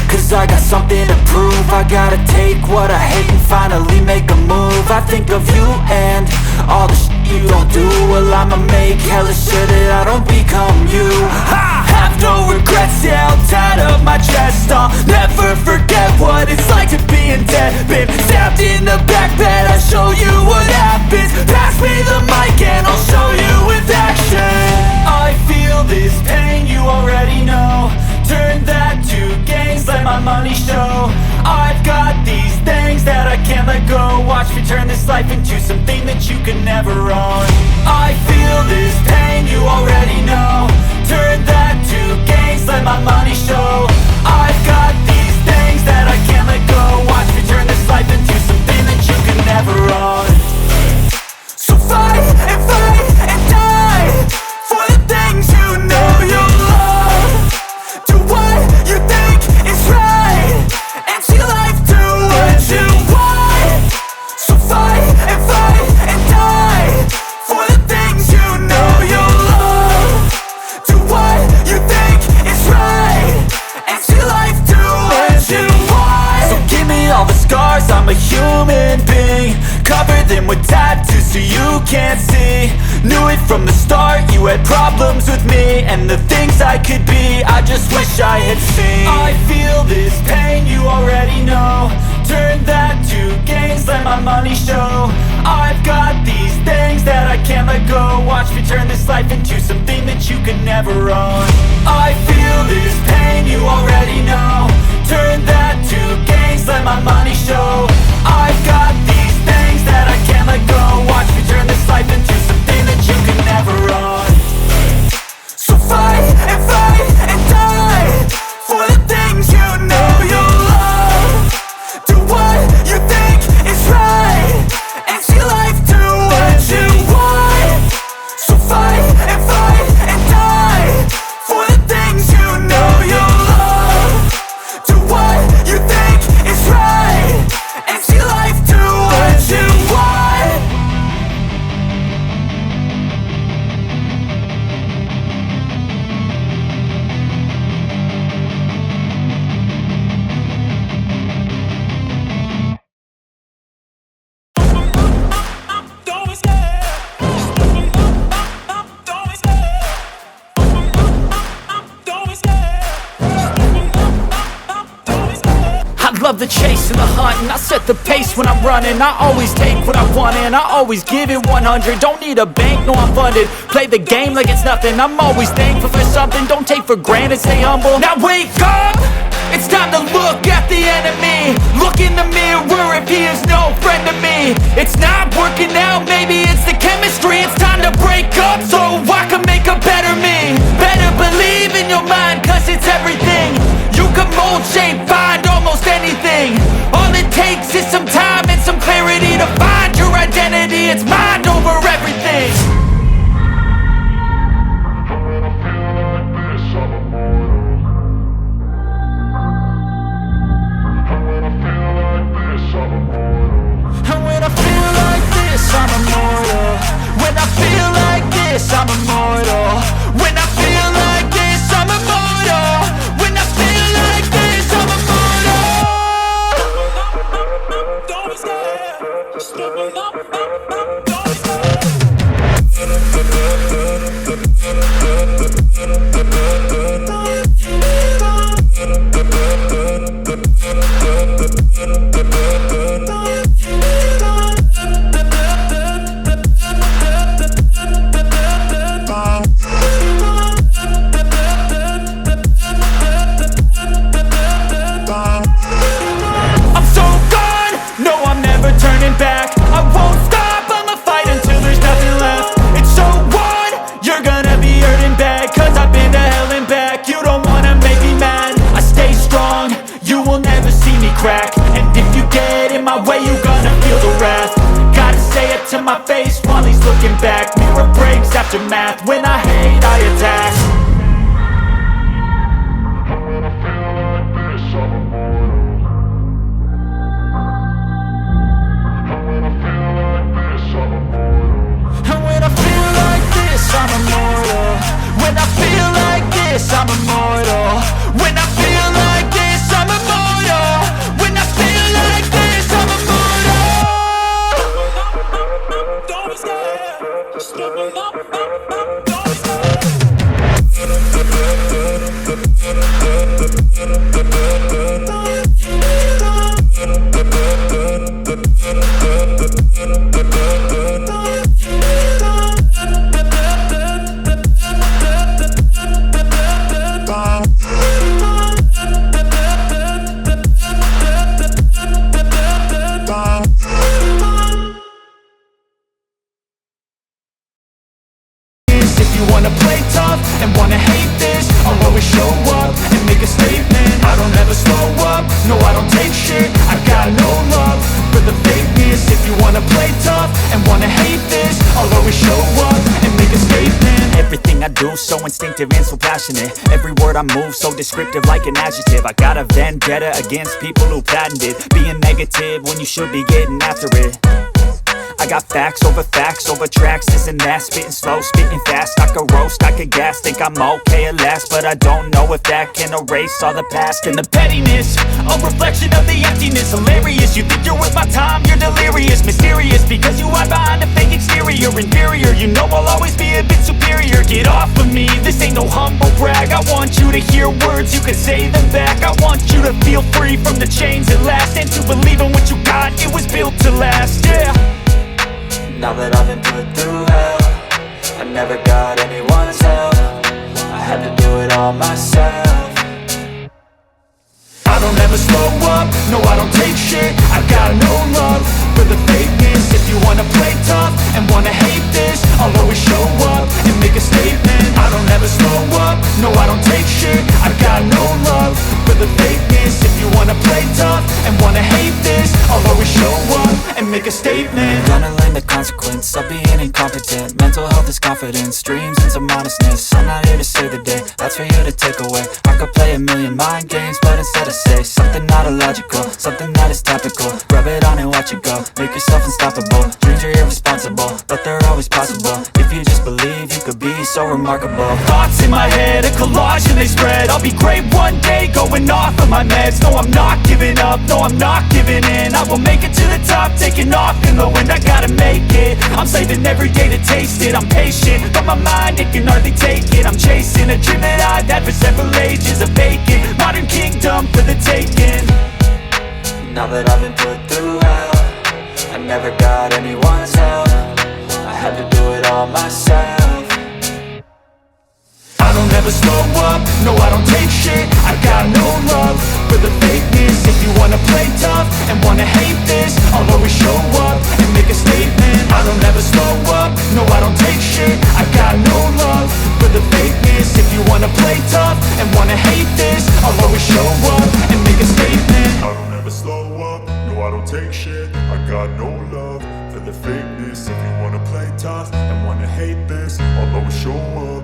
cause I got something to prove. I gotta take what I hate and finally make a move. I think of you and all the shit you don't do. Well, I'ma make hella sure that I don't become you. I have no regrets, yeah, I'll tie up my chest. I'll never forget what it's like to be in debt. Been stabbed in the back bed, I'll show you what happens. Pass me the mic and I'll show you with action. I feel this pain, you already know. Turn that to gains, let my money show. I've got these things that I can't let go. Watch me turn this life into something that you can never own. I feel this pain, you already know. Turn that to gains, let my money show. I've got these things that I can't let go. Watch me turn this life into something that you can never own. So fight and die for the things you know you love. Do what you think is right and see life do what you want. So fight and die for the things you know you love. Do what you think is right and see life do what you want. So give me all the scars, I'm a human being. Cover them with tattoos so you can't see. Knew it from the start, you had problems with me and the things I could be, I just wish I had seen. I feel this pain, you already know. Turn that to gains, let my money show. I've got these things that I can't let go. Watch me turn this life into something that you can never own. I feel this pain, you already know. Turn that to gains, let my money show. I've got these things that I can't let go. Watch me turn this life into something that you can never own. So fight and die for the things you know you love. Do what you think is right and see life do what you want. So fight and die for the things you know you love. Do what you think is right and see life do what you want. Love the chase and the hunt, and I set the pace when I'm running. I always take what I want and I always give it 100. Don't need a bank, no I'm funded. Play the game like it's nothing. I'm always thankful for something. Don't take for granted, stay humble. Now wake up! It's time to look at the enemy. Look in the mirror if he is no friend to me. It's not working out, maybe it's the chemistry. It's time to break up so I can make a better me. Better believe in your mind, cause it's everything. You can mold, shape, find almost anything. All it takes is some time and some clarity to find your identity. It's mind over everything. And when I feel like this, I'm immortal. When I feel like this, I'm immortal. When I feel like this, I'm immortal. When I feel like this, I'm immortal. Don't be scared. Just open up. Don't be scared. Crack. And if you get in my way, you gonna feel the wrath. Gotta say it to my face while he's looking back. Mirror breaks after math. When I hate, I attack. And when I feel like this, I'm immortal. And when I feel like this, I'm immortal. And when I feel like this, I'm immortal. When I feel like this, I'm immortal. When I feel like this, I'm immortal. shit, I got no love for the fakeness. If you wanna play tough and wanna hate this, I'll always show up and make a statement. Everything I do so instinctive and so passionate. Every word I move so descriptive like an adjective. I got a vendetta against people who patented being negative when you should be getting after it. I got facts over tracks, this and that. Spitting slow, spitting fast. I could roast, I could gas. Think I'm okay at last, but I don't know if that can erase all the past. And the pettiness, a reflection of the emptiness. Hilarious, you think you're worth my time, you're delirious. Mysterious, because you hide behind a fake exterior. Inferior, you know I'll always be a bit superior. Get off of me, this ain't no humble brag. I want you to hear words, you can say them back. I want you to feel free from the chains at last, and to believe in what you got, it was built to last, yeah. Now that I've been put through hell, I never got anyone's help. I had to do it all myself. I don't ever slow up, no I don't take shit. I got no love for the fakeness. If you wanna play tough and wanna hate this, I'll always show up and make a statement. I don't ever slow up, no I don't take shit. I got no love for the fakeness. If you wanna play tough and wanna hate this, I'll always show up and make a statement. Gonna learn the consequence of being incompetent. Mental health is confidence, dreams and some honestness. I'm not here to save the day, that's for you to take away. I could play a million mind games, but instead I say something not illogical, something that is topical. Rub it on and watch it go, make yourself unstoppable. Dreams are irresponsible, but they're always possible. If you just believe, you could be so remarkable. Thoughts in my head, a collage and they spread. I'll be great one day, going off of my meds. No, I'm not giving up, no, I'm not giving in. I will make it to the top, taking off in the wind. I gotta make it, I'm saving every day to taste it. I'm patient, but my mind, it can hardly take it. I'm chasing a dream that I've had for several ages. A vacant, modern kingdom for the taking. Now that I've been put through hell, I never got anyone's help. I had to do it all myself. I don't ever slow up, no I don't take shit. I got no love for the fakeness. If you wanna play tough and wanna hate this, I'll always show up and make a statement. I don't ever slow up, no I don't take shit. I got no love for the fakeness. If you wanna play tough and wanna hate this, I'll always show up and make a statement. I don't ever slow up, no I don't take shit. I got no love for the fakeness. If you wanna play tough and wanna hate this, I'll always show up